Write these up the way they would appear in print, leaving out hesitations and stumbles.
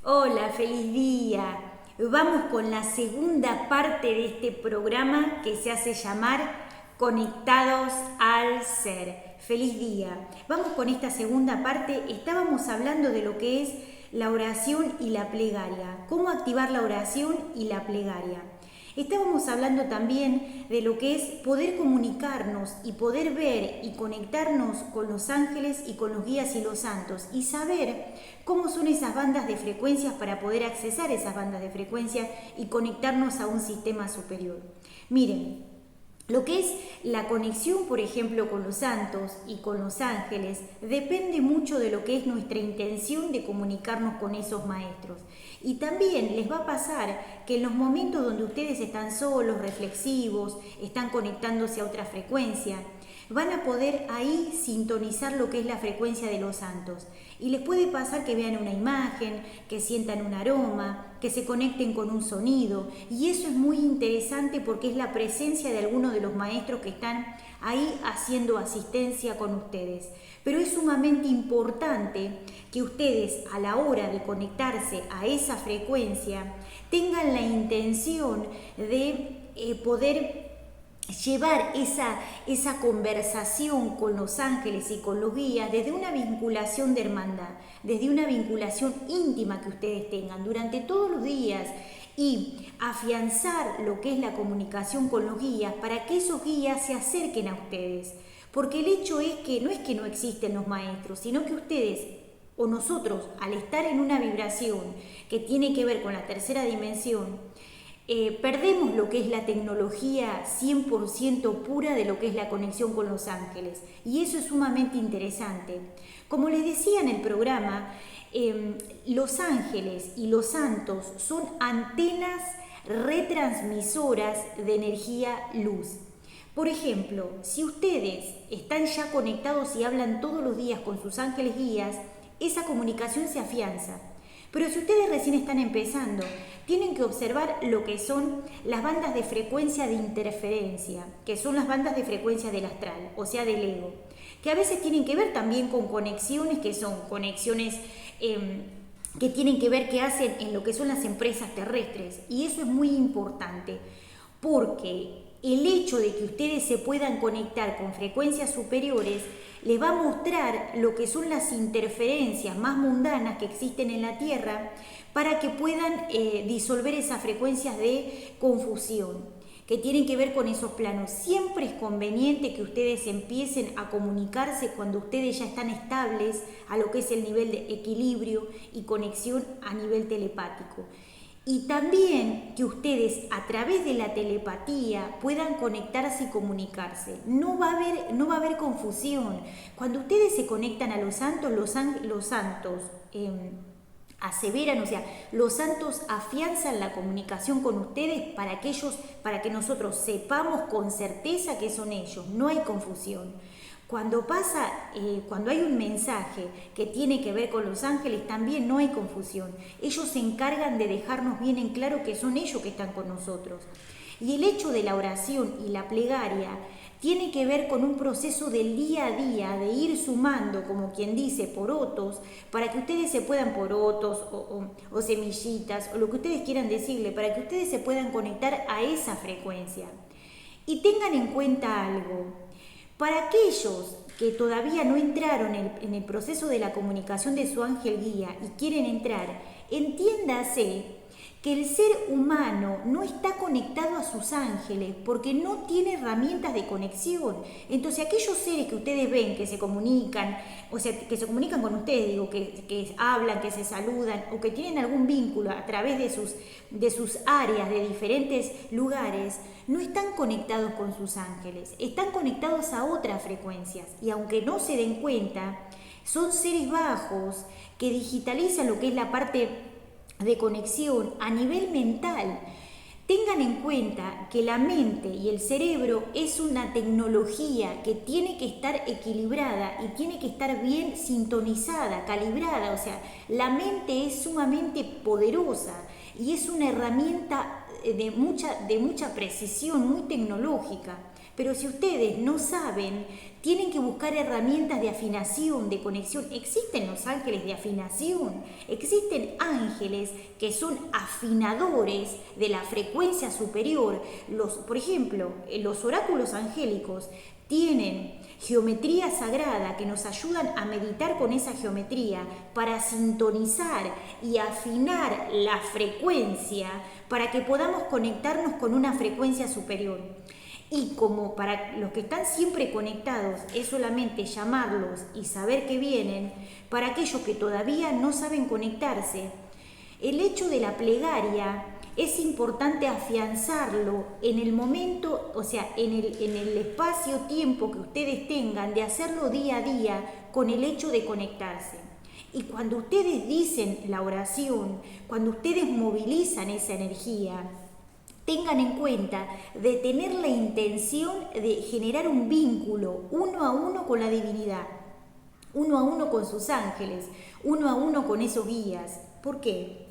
Hola, feliz día. Vamos con la segunda parte de este programa que se hace llamar Conectados al Ser. Feliz día. Vamos con esta segunda parte. Estábamos hablando de lo que es la oración y la plegaria. Cómo activar la oración y la plegaria. Estábamos hablando también de lo que es poder comunicarnos y poder ver y conectarnos con los ángeles y con los guías y los santos y saber cómo son esas bandas de frecuencias para poder accesar esas bandas de frecuencia y conectarnos a un sistema superior. Miren, lo que es la conexión, por ejemplo, con los santos y con los ángeles, depende mucho de lo que es nuestra intención de comunicarnos con esos maestros. Y también les va a pasar que en los momentos donde ustedes están solos, reflexivos, están conectándose a otra frecuencia, van a poder ahí sintonizar lo que es la frecuencia de los santos. Y les puede pasar que vean una imagen, que sientan un aroma, que se conecten con un sonido. Y eso es muy interesante porque es la presencia de algunos de los maestros que están ahí haciendo asistencia con ustedes. Pero es sumamente importante que ustedes a la hora de conectarse a esa frecuencia tengan la intención de poder llevar esa conversación con los ángeles y con los guías desde una vinculación de hermandad, desde una vinculación íntima que ustedes tengan durante todos los días y afianzar lo que es la comunicación con los guías para que esos guías se acerquen a ustedes. Porque el hecho es que no existen los maestros, sino que ustedes o nosotros, al estar en una vibración que tiene que ver con la tercera dimensión, perdemos lo que es la tecnología 100% pura de lo que es la conexión con los ángeles. Y eso es sumamente interesante. Como les decía en el programa, los ángeles y los santos son antenas retransmisoras de energía luz. Por ejemplo, si ustedes están ya conectados y hablan todos los días con sus ángeles guías, esa comunicación se afianza. Pero si ustedes recién están empezando, tienen que observar lo que son las bandas de frecuencia de interferencia, que son las bandas de frecuencia del astral, o sea, del ego, que a veces tienen que ver también con conexiones que son conexiones que tienen que ver, que hacen en lo que son las empresas terrestres. Y eso es muy importante, porque el hecho de que ustedes se puedan conectar con frecuencias superiores les va a mostrar lo que son las interferencias más mundanas que existen en la Tierra para que puedan disolver esas frecuencias de confusión que tienen que ver con esos planos. Siempre es conveniente que ustedes empiecen a comunicarse cuando ustedes ya están estables a lo que es el nivel de equilibrio y conexión a nivel telepático. Y también que ustedes a través de la telepatía puedan conectarse y comunicarse. No va a haber confusión. Cuando ustedes se conectan a los santos, los santos aseveran, o sea, los santos afianzan la comunicación con ustedes para que nosotros sepamos con certeza que son ellos. No hay confusión. Cuando hay un mensaje que tiene que ver con los ángeles, también no hay confusión. Ellos se encargan de dejarnos bien en claro que son ellos que están con nosotros. Y el hecho de la oración y la plegaria tiene que ver con un proceso del día a día, de ir sumando, como quien dice, porotos, para que ustedes se puedan, porotos o semillitas, o lo que ustedes quieran decirle, para que ustedes se puedan conectar a esa frecuencia. Y tengan en cuenta algo. Para aquellos que todavía no entraron en el proceso de la comunicación de su ángel guía y quieren entrar, entiéndase que el ser humano no está conectado a sus ángeles porque no tiene herramientas de conexión. Entonces aquellos seres que ustedes ven que se comunican, o sea, que se comunican con ustedes, digo, que hablan, que se saludan o que tienen algún vínculo a través de sus áreas, de diferentes lugares, no están conectados con sus ángeles, están conectados a otras frecuencias y aunque no se den cuenta, son seres bajos que digitalizan lo que es la parte de conexión a nivel mental. Tengan en cuenta que la mente y el cerebro es una tecnología que tiene que estar equilibrada y tiene que estar bien sintonizada, calibrada. O sea, la mente es sumamente poderosa y es una herramienta de mucha precisión, muy tecnológica. Pero si ustedes no saben, tienen que buscar herramientas de afinación, de conexión. Existen los ángeles de afinación, existen ángeles que son afinadores de la frecuencia superior. Por ejemplo, los oráculos angélicos tienen geometría sagrada que nos ayudan a meditar con esa geometría para sintonizar y afinar la frecuencia para que podamos conectarnos con una frecuencia superior. Y como para los que están siempre conectados es solamente llamarlos y saber que vienen, para aquellos que todavía no saben conectarse, el hecho de la plegaria es importante afianzarlo en el momento, o sea, en el espacio-tiempo que ustedes tengan de hacerlo día a día con el hecho de conectarse. Y cuando ustedes dicen la oración, cuando ustedes movilizan esa energía, tengan en cuenta de tener la intención de generar un vínculo uno a uno con la divinidad, uno a uno con sus ángeles, uno a uno con esos guías. ¿Por qué?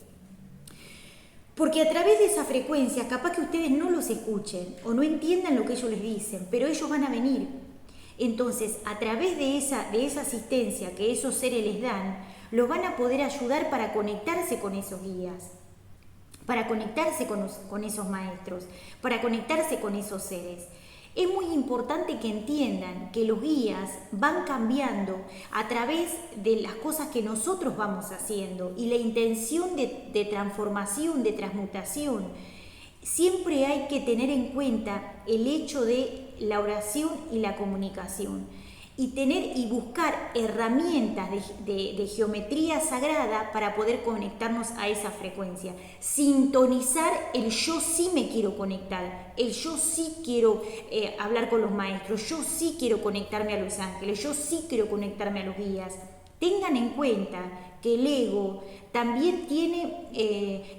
Porque a través de esa frecuencia, capaz que ustedes no los escuchen o no entiendan lo que ellos les dicen, pero ellos van a venir. Entonces, a través de esa asistencia que esos seres les dan, los van a poder ayudar para conectarse con esos guías, para conectarse con esos maestros, para conectarse con esos seres. Es muy importante que entiendan que los guías van cambiando a través de las cosas que nosotros vamos haciendo y la intención de transformación, de transmutación. Siempre hay que tener en cuenta el hecho de la oración y la comunicación y buscar herramientas de geometría sagrada para poder conectarnos a esa frecuencia. Sintonizar el yo sí me quiero conectar, el yo sí quiero hablar con los maestros, yo sí quiero conectarme a los ángeles, yo sí quiero conectarme a los guías. Tengan en cuenta que el ego también tiene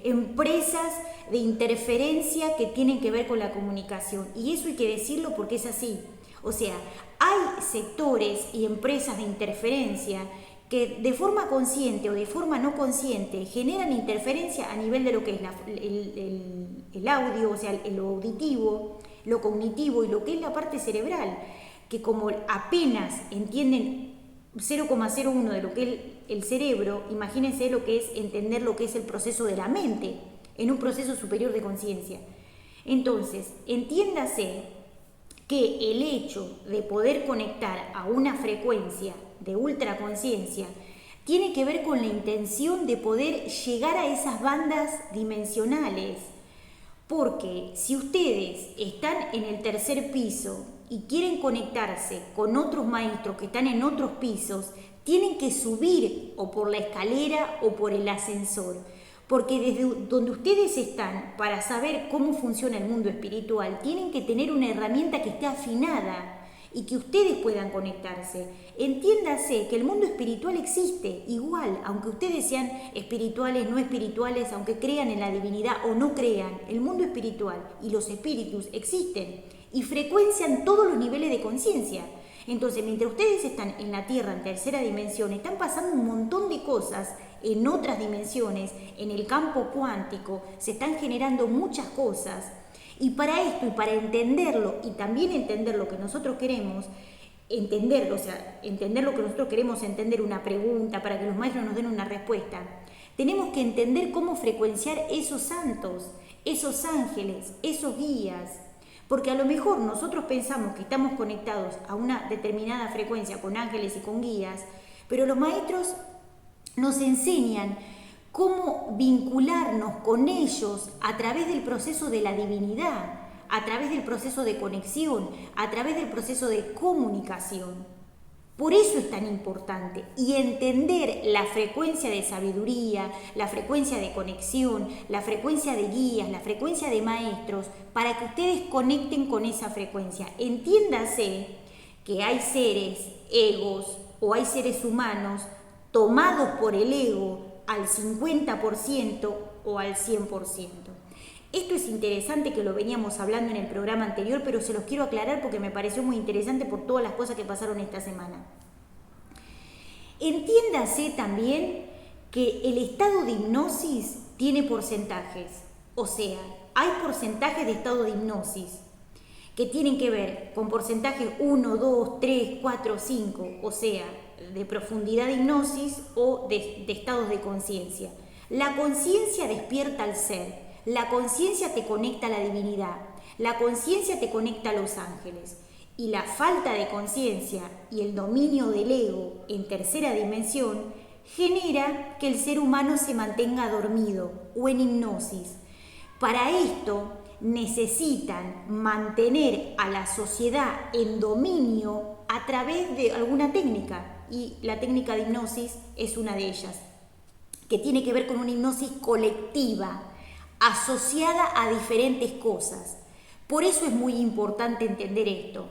empresas de interferencia que tienen que ver con la comunicación. Y eso hay que decirlo porque es así. O sea, hay sectores y empresas de interferencia que de forma consciente o de forma no consciente generan interferencia a nivel de lo que es el audio, o sea, lo auditivo, lo cognitivo y lo que es la parte cerebral, que como apenas entienden 0,01 de lo que es el cerebro, imagínense lo que es entender lo que es el proceso de la mente en un proceso superior de conciencia. Entonces, entiéndase que el hecho de poder conectar a una frecuencia de ultraconciencia tiene que ver con la intención de poder llegar a esas bandas dimensionales. Porque si ustedes están en el tercer piso y quieren conectarse con otros maestros que están en otros pisos, tienen que subir o por la escalera o por el ascensor. Porque desde donde ustedes están, para saber cómo funciona el mundo espiritual, tienen que tener una herramienta que esté afinada y que ustedes puedan conectarse. Entiéndase que el mundo espiritual existe igual, aunque ustedes sean espirituales, no espirituales, aunque crean en la divinidad o no crean, el mundo espiritual y los espíritus existen y frecuencian todos los niveles de conciencia. Entonces, mientras ustedes están en la Tierra, en tercera dimensión, están pasando un montón de cosas en otras dimensiones, en el campo cuántico, se están generando muchas cosas. Y para esto, y para entenderlo, y también entender lo que nosotros queremos, entenderlo, o sea, entender lo que nosotros queremos, entender una pregunta, para que los maestros nos den una respuesta, tenemos que entender cómo frecuenciar esos santos, esos ángeles, esos guías. Porque a lo mejor nosotros pensamos que estamos conectados a una determinada frecuencia con ángeles y con guías, pero los maestros nos enseñan cómo vincularnos con ellos a través del proceso de la divinidad, a través del proceso de conexión, a través del proceso de comunicación. Por eso es tan importante y entender la frecuencia de sabiduría, la frecuencia de conexión, la frecuencia de guías, la frecuencia de maestros, para que ustedes conecten con esa frecuencia. Entiéndase que hay seres, egos o hay seres humanos tomados por el ego al 50% o al 100%. Esto es interesante que lo veníamos hablando en el programa anterior, pero se los quiero aclarar porque me pareció muy interesante por todas las cosas que pasaron esta semana. Entiéndase también que el estado de hipnosis tiene porcentajes, o sea, hay porcentajes de estado de hipnosis que tienen que ver con porcentajes 1, 2, 3, 4, 5, o sea, de profundidad de hipnosis o de estados de conciencia. La conciencia despierta al ser, la conciencia te conecta a la divinidad, la conciencia te conecta a los ángeles. Y la falta de conciencia y el dominio del ego en tercera dimensión genera que el ser humano se mantenga dormido o en hipnosis. Para esto necesitan mantener a la sociedad en dominio a través de alguna técnica, y la técnica de hipnosis es una de ellas, que tiene que ver con una hipnosis colectiva asociada a diferentes cosas. Por eso es muy importante entender esto.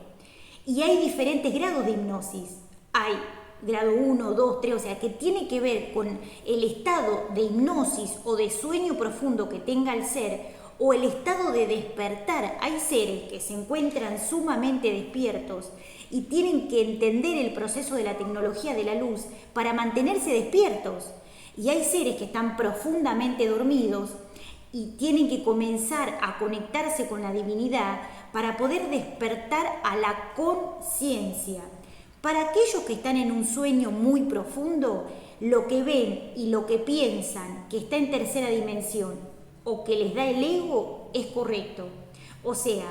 Y hay diferentes grados de hipnosis. Hay grado 1, 2, 3, o sea, que tiene que ver con el estado de hipnosis o de sueño profundo que tenga el ser, o el estado de despertar. Hay seres que se encuentran sumamente despiertos y tienen que entender el proceso de la tecnología de la luz para mantenerse despiertos. Y hay seres que están profundamente dormidos y tienen que comenzar a conectarse con la divinidad para poder despertar a la conciencia. Para aquellos que están en un sueño muy profundo, lo que ven y lo que piensan que está en tercera dimensión o que les da el ego es correcto. O sea,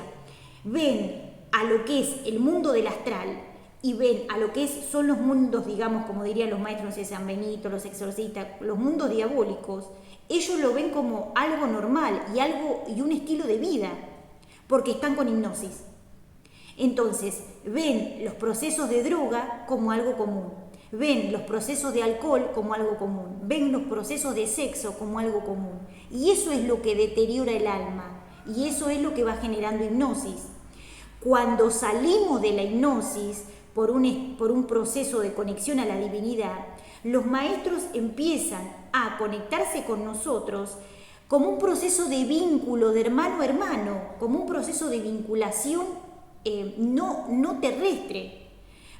ven a lo que es el mundo del astral y ven a lo que son los mundos, digamos, como dirían los maestros de San Benito, los exorcistas, los mundos diabólicos. Ellos lo ven como algo normal y un estilo de vida, porque están con hipnosis. Entonces, ven los procesos de droga como algo común, ven los procesos de alcohol como algo común, ven los procesos de sexo como algo común. Y eso es lo que deteriora el alma, y eso es lo que va generando hipnosis. Cuando salimos de la hipnosis por un proceso de conexión a la divinidad, los maestros empiezan a conectarse con nosotros como un proceso de vínculo de hermano a hermano, como un proceso de vinculación no terrestre.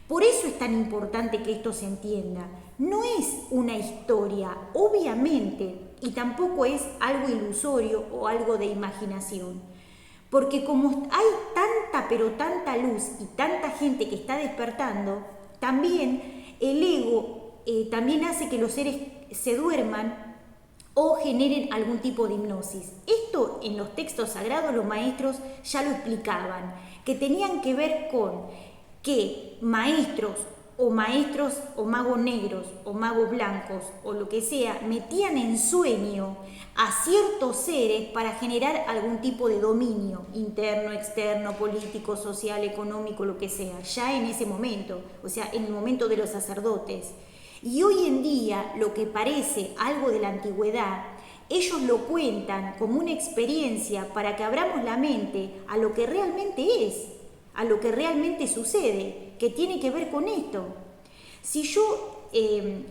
Por eso es tan importante que esto se entienda. No es una historia, obviamente, y tampoco es algo ilusorio o algo de imaginación. Porque como hay tanta, pero tanta luz y tanta gente que está despertando, también el ego también hace que los seres se duerman o generen algún tipo de hipnosis. Esto en los textos sagrados los maestros ya lo explicaban, que tenían que ver con que maestros o magos negros o magos blancos o lo que sea metían en sueño a ciertos seres para generar algún tipo de dominio interno, externo, político, social, económico, lo que sea, ya en ese momento, o sea, en el momento de los sacerdotes. Y hoy en día, lo que parece algo de la antigüedad, ellos lo cuentan como una experiencia para que abramos la mente a lo que realmente es, a lo que realmente sucede, que tiene que ver con esto. Si yo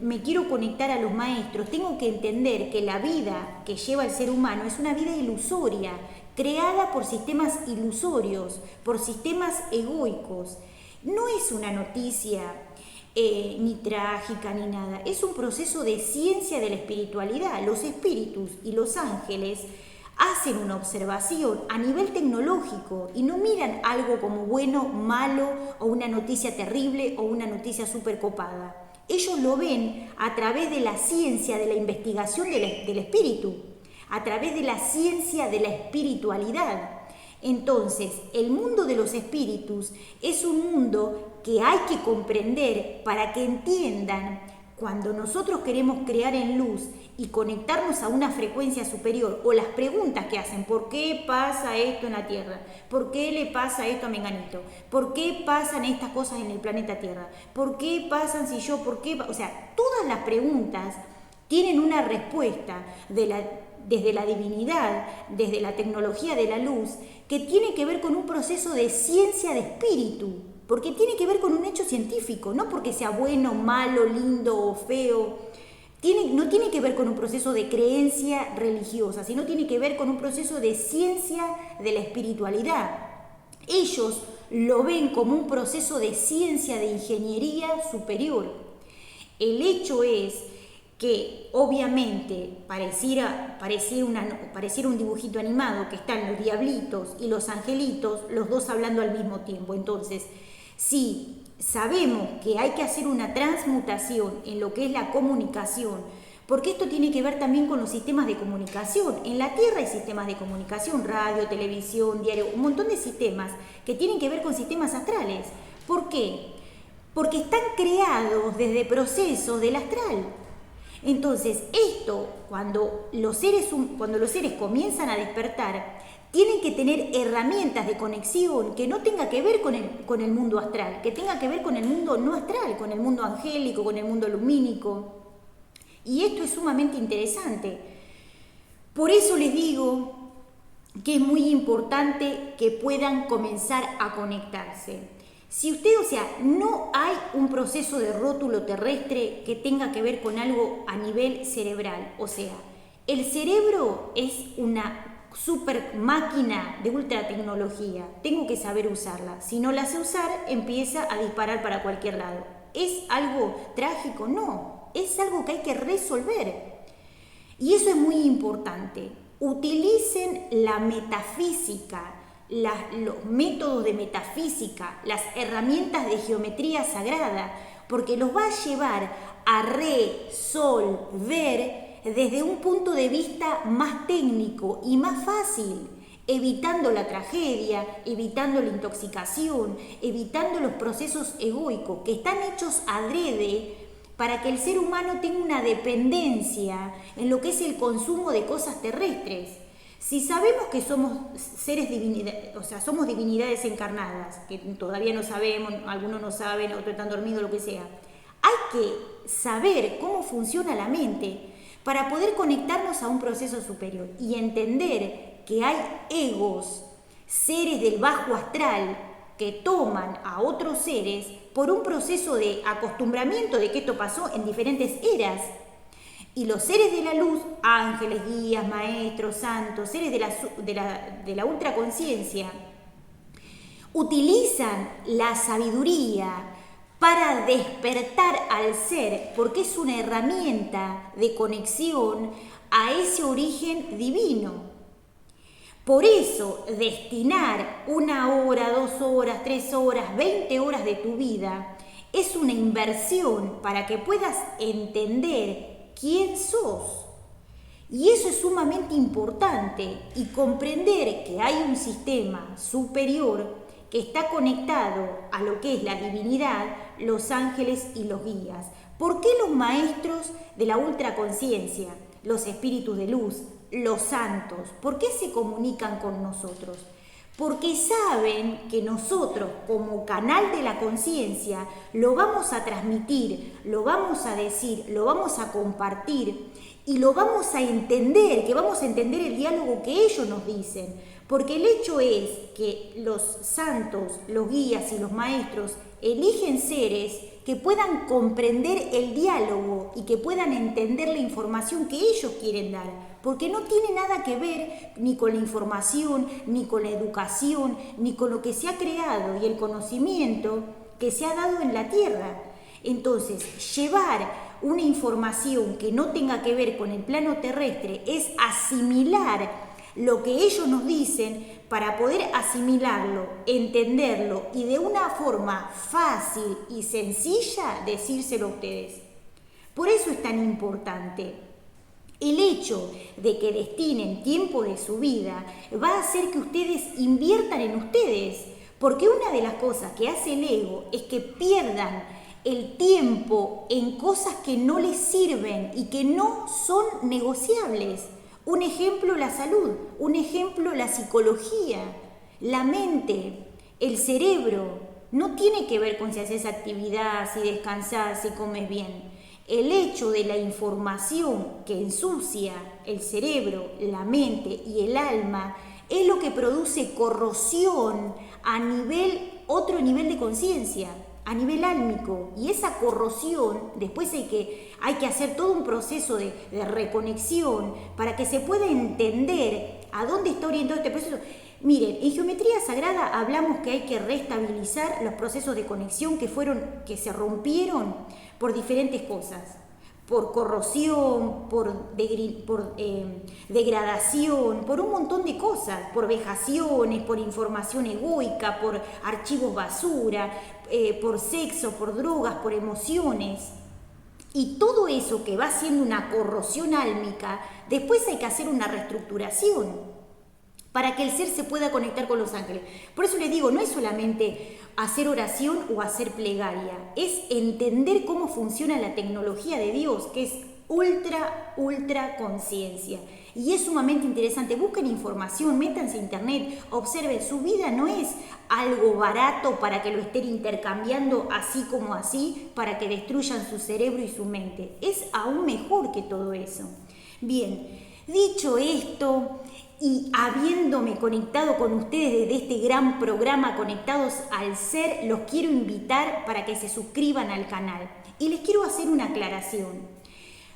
me quiero conectar a los maestros, tengo que entender que la vida que lleva el ser humano es una vida ilusoria, creada por sistemas ilusorios, por sistemas egoicos. No es una noticia ni trágica ni nada, es un proceso de ciencia de la espiritualidad. Los espíritus y los ángeles hacen una observación a nivel tecnológico y no miran algo como bueno, malo o una noticia terrible o una noticia súper copada. Ellos lo ven a través de la ciencia de la investigación del espíritu, a través de la ciencia de la espiritualidad. Entonces, el mundo de los espíritus es un mundo que hay que comprender para que entiendan cuando nosotros queremos crear en luz y conectarnos a una frecuencia superior, o las preguntas que hacen: ¿por qué pasa esto en la Tierra? ¿Por qué le pasa esto a Menganito? ¿Por qué pasan estas cosas en el planeta Tierra? ¿Por qué pasan si yo? ¿Por qué? O sea, todas las preguntas tienen una respuesta desde la divinidad, desde la tecnología de la luz, que tiene que ver con un proceso de ciencia de espíritu, porque tiene que ver con un hecho científico, no porque sea bueno, malo, lindo o feo. No tiene que ver con un proceso de creencia religiosa, sino tiene que ver con un proceso de ciencia de la espiritualidad. Ellos lo ven como un proceso de ciencia de ingeniería superior. El hecho es que obviamente pareciera un dibujito animado, que están los diablitos y los angelitos, los dos hablando al mismo tiempo. Entonces, si sabemos que hay que hacer una transmutación en lo que es la comunicación, porque esto tiene que ver también con los sistemas de comunicación. En la Tierra hay sistemas de comunicación, radio, televisión, diario, un montón de sistemas que tienen que ver con sistemas astrales. ¿Por qué? Porque están creados desde procesos del astral. Entonces, esto, cuando los seres comienzan a despertar, tienen que tener herramientas de conexión que no tenga que ver con el mundo astral, que tenga que ver con el mundo no astral, con el mundo angélico, con el mundo lumínico. Y esto es sumamente interesante. Por eso les digo que es muy importante que puedan comenzar a conectarse. Si usted, no hay un proceso de rótulo terrestre que tenga que ver con algo a nivel cerebral. O sea, el cerebro es una super máquina de ultra tecnología. Tengo que saber usarla. Si no la sé usar, empieza a disparar para cualquier lado. ¿Es algo trágico? No. Es algo que hay que resolver. Y eso es muy importante. Utilicen la metafísica, los métodos de metafísica, las herramientas de geometría sagrada, porque los va a llevar a resolver desde un punto de vista más técnico y más fácil, evitando la tragedia, evitando la intoxicación, evitando los procesos egoicos que están hechos adrede para que el ser humano tenga una dependencia en lo que es el consumo de cosas terrestres. Si sabemos que somos seres somos divinidades encarnadas, que todavía no sabemos, algunos no saben, otros están dormidos, lo que sea, hay que saber cómo funciona la mente para poder conectarnos a un proceso superior y entender que hay egos, seres del bajo astral, que toman a otros seres por un proceso de acostumbramiento de que esto pasó en diferentes eras. Y los seres de la luz, ángeles, guías, maestros, santos, seres de la ultraconciencia, utilizan la sabiduría para despertar al ser, porque es una herramienta de conexión a ese origen divino. Por eso, destinar 1 hora, 2 horas, 3 horas, 20 horas de tu vida es una inversión para que puedas entender quién sos. Y eso es sumamente importante, y comprender que hay un sistema superior que está conectado a lo que es la divinidad, los ángeles y los guías. ¿Por qué los maestros de la ultraconciencia, los espíritus de luz, los santos, por qué se comunican con nosotros? Porque saben que nosotros, como canal de la conciencia, lo vamos a transmitir, lo vamos a decir, lo vamos a compartir y lo vamos a entender, que vamos a entender el diálogo que ellos nos dicen. Porque el hecho es que los santos, los guías y los maestros eligen seres que puedan comprender el diálogo y que puedan entender la información que ellos quieren dar. Porque no tiene nada que ver ni con la información, ni con la educación, ni con lo que se ha creado y el conocimiento que se ha dado en la Tierra. Entonces, llevar una información que no tenga que ver con el plano terrestre es asimilar lo que ellos nos dicen para poder asimilarlo, entenderlo y de una forma fácil y sencilla decírselo a ustedes. Por eso es tan importante. El hecho de que destinen tiempo de su vida va a hacer que ustedes inviertan en ustedes, porque una de las cosas que hace el ego es que pierdan el tiempo en cosas que no les sirven y que no son negociables. Un ejemplo, la salud, un ejemplo, la psicología, la mente, el cerebro. No tiene que ver con si haces actividad, si descansas, si comes bien. El hecho de la información que ensucia el cerebro, la mente y el alma es lo que produce corrosión a otro nivel de conciencia, a nivel álmico. Y esa corrosión, después hay que hacer todo un proceso de reconexión para que se pueda entender a dónde está orientado este proceso. Miren, en geometría sagrada hablamos que hay que restabilizar los procesos de conexión que se rompieron por diferentes cosas. por corrosión, por degradación, por un montón de cosas, por vejaciones, por información egoica, por archivos basura, por sexo, por drogas, por emociones. Y todo eso que va siendo una corrosión álmica, después hay que hacer una reestructuración para que el ser se pueda conectar con los ángeles. Por eso les digo, no es solamente hacer oración o hacer plegaria, es entender cómo funciona la tecnología de Dios, que es ultra conciencia. Y es sumamente interesante. Busquen información, métanse a internet, observen. Su vida no es algo barato para que lo estén intercambiando así como así, para que destruyan su cerebro y su mente. Es aún mejor que todo eso. Bien, dicho esto, y habiéndome conectado con ustedes desde este gran programa Conectados al Ser, los quiero invitar para que se suscriban al canal. Y les quiero hacer una aclaración.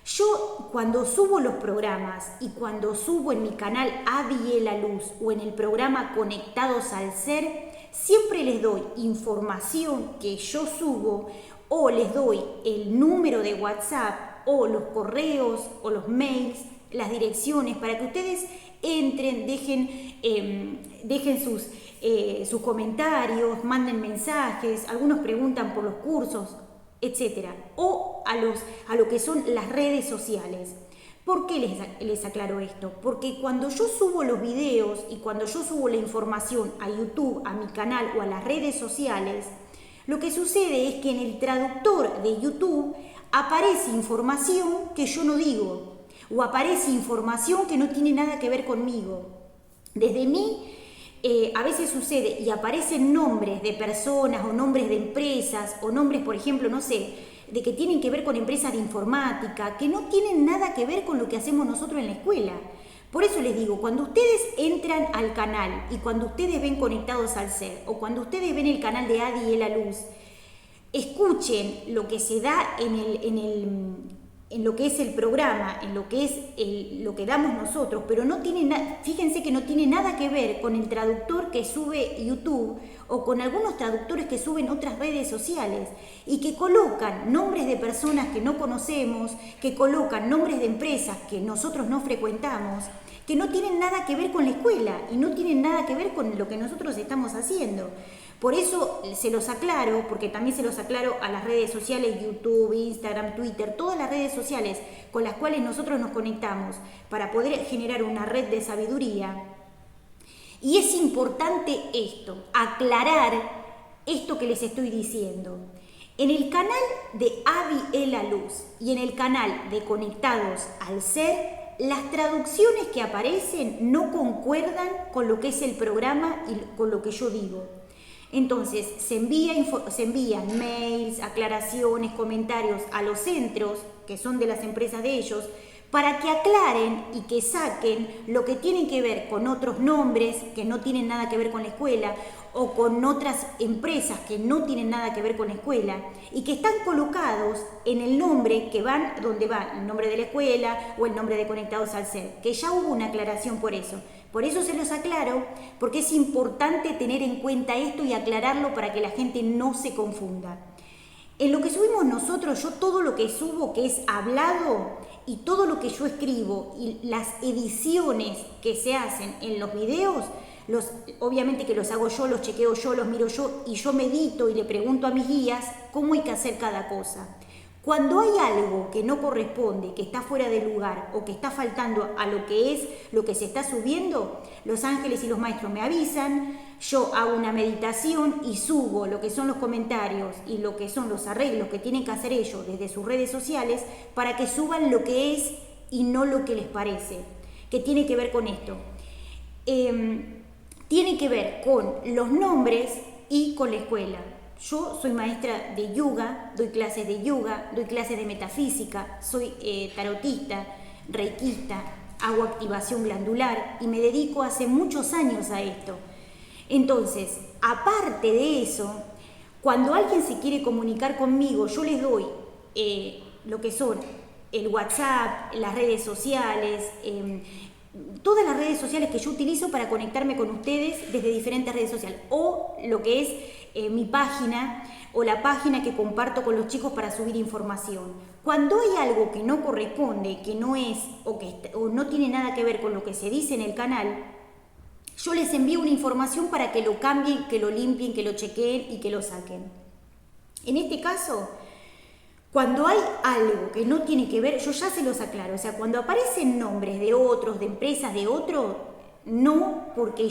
Yo cuando subo los programas y cuando subo en mi canal Adi la Luz o en el programa Conectados al Ser, siempre les doy información que yo subo o les doy el número de WhatsApp o los correos o los mails, las direcciones para que ustedes entren, dejen sus comentarios, manden mensajes, algunos preguntan por los cursos, etcétera, o a lo que son las redes sociales. ¿Por qué les aclaro esto? Porque cuando yo subo los videos y cuando yo subo la información a YouTube, a mi canal o a las redes sociales, lo que sucede es que en el traductor de YouTube aparece información que yo no digo, o aparece información que no tiene nada que ver conmigo. Desde mí a veces sucede y aparecen nombres de personas o nombres de empresas o nombres, por ejemplo, no sé, de que tienen que ver con empresas de informática, que no tienen nada que ver con lo que hacemos nosotros en la escuela. Por eso les digo, cuando ustedes entran al canal y cuando ustedes ven Conectados al Ser o cuando ustedes ven el canal de Adi la Luz, escuchen lo que se da en lo que es el programa, en lo que es lo que damos nosotros, pero no tiene fíjense que no tiene nada que ver con el traductor que sube YouTube o con algunos traductores que suben otras redes sociales y que colocan nombres de personas que no conocemos, que colocan nombres de empresas que nosotros no frecuentamos, que no tienen nada que ver con la escuela y no tienen nada que ver con lo que nosotros estamos haciendo. Por eso se los aclaro, porque también se los aclaro a las redes sociales, YouTube, Instagram, Twitter, todas las redes sociales con las cuales nosotros nos conectamos para poder generar una red de sabiduría. Y es importante esto, aclarar esto que les estoy diciendo. En el canal de Adi la Luz y en el canal de Conectados al Ser, las traducciones que aparecen no concuerdan con lo que es el programa y con lo que yo digo. Entonces se envían mails, aclaraciones, comentarios a los centros, que son de las empresas de ellos, para que aclaren y que saquen lo que tienen que ver con otros nombres que no tienen nada que ver con la escuela o con otras empresas que no tienen nada que ver con la escuela y que están colocados en el nombre que van donde va el nombre de la escuela o el nombre de Conectados al Ser, que ya hubo una aclaración por eso. Por eso se los aclaro, porque es importante tener en cuenta esto y aclararlo para que la gente no se confunda. En lo que subimos nosotros, yo todo lo que subo que es hablado y todo lo que yo escribo y las ediciones que se hacen en los videos, obviamente que los hago yo, los chequeo yo, los miro yo y yo medito y le pregunto a mis guías cómo hay que hacer cada cosa. Cuando hay algo que no corresponde, que está fuera de lugar o que está faltando a lo que es lo que se está subiendo, los ángeles y los maestros me avisan, yo hago una meditación y subo lo que son los comentarios y lo que son los arreglos que tienen que hacer ellos desde sus redes sociales para que suban lo que es y no lo que les parece. ¿Qué tiene que ver con esto? Tiene que ver con los nombres y con la escuela. Yo soy maestra de yoga, doy clases de metafísica, soy tarotista, reikista, hago activación glandular y me dedico hace muchos años a esto. Entonces, aparte de eso, cuando alguien se quiere comunicar conmigo, yo les doy lo que son el WhatsApp, las redes sociales, todas las redes sociales que yo utilizo para conectarme con ustedes desde diferentes redes sociales, o lo que es mi página, o la página que comparto con los chicos para subir información. Cuando hay algo que no corresponde, que no es, o no tiene nada que ver con lo que se dice en el canal, yo les envío una información para que lo cambien, que lo limpien, que lo chequeen y que lo saquen. En este caso, cuando hay algo que no tiene que ver, yo ya se los aclaro, o sea, cuando aparecen nombres de otros, de empresas de otro, no, porque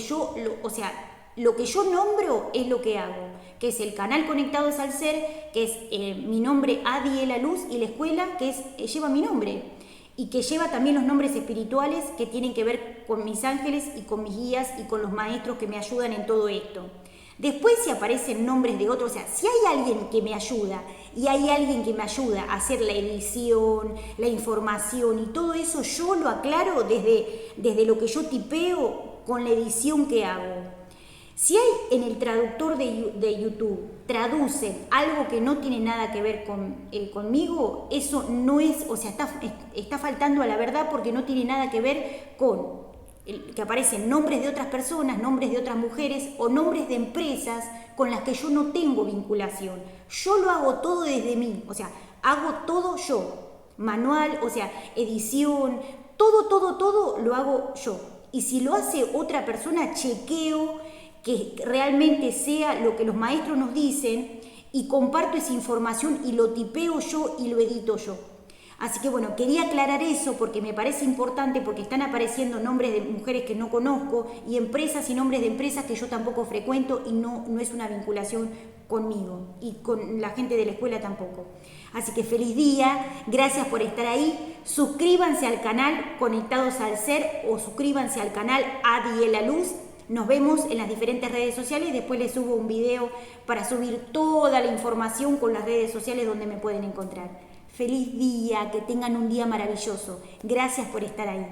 lo que yo nombro es lo que hago, que es el canal Conectados al Ser, que es mi nombre Adiela Luz, y la escuela que lleva mi nombre y que lleva también los nombres espirituales que tienen que ver con mis ángeles y con mis guías y con los maestros que me ayudan en todo esto. Después, si aparecen nombres de otros, o sea, si hay alguien que me ayuda y hay alguien que me ayuda a hacer la edición, la información y todo eso, yo lo aclaro desde lo que yo tipeo con la edición que hago. Si hay en el traductor de YouTube, traducen algo que no tiene nada que ver conmigo, eso no es, o sea, está faltando a la verdad, porque no tiene nada que ver con que aparecen nombres de otras personas, nombres de otras mujeres o nombres de empresas con las que yo no tengo vinculación. Yo lo hago todo desde mí, o sea, hago todo yo, manual, o sea, edición, todo lo hago yo. Y si lo hace otra persona, chequeo que realmente sea lo que los maestros nos dicen y comparto esa información y lo tipeo yo y lo edito yo. Así que bueno, quería aclarar eso porque me parece importante, porque están apareciendo nombres de mujeres que no conozco y empresas y nombres de empresas que yo tampoco frecuento y no es una vinculación conmigo y con la gente de la escuela tampoco. Así que feliz día, gracias por estar ahí, suscríbanse al canal Conectados al Ser o suscríbanse al canal Adiela Luz. Nos vemos en las diferentes redes sociales y después les subo un video para subir toda la información con las redes sociales donde me pueden encontrar. Feliz día, que tengan un día maravilloso. Gracias por estar ahí.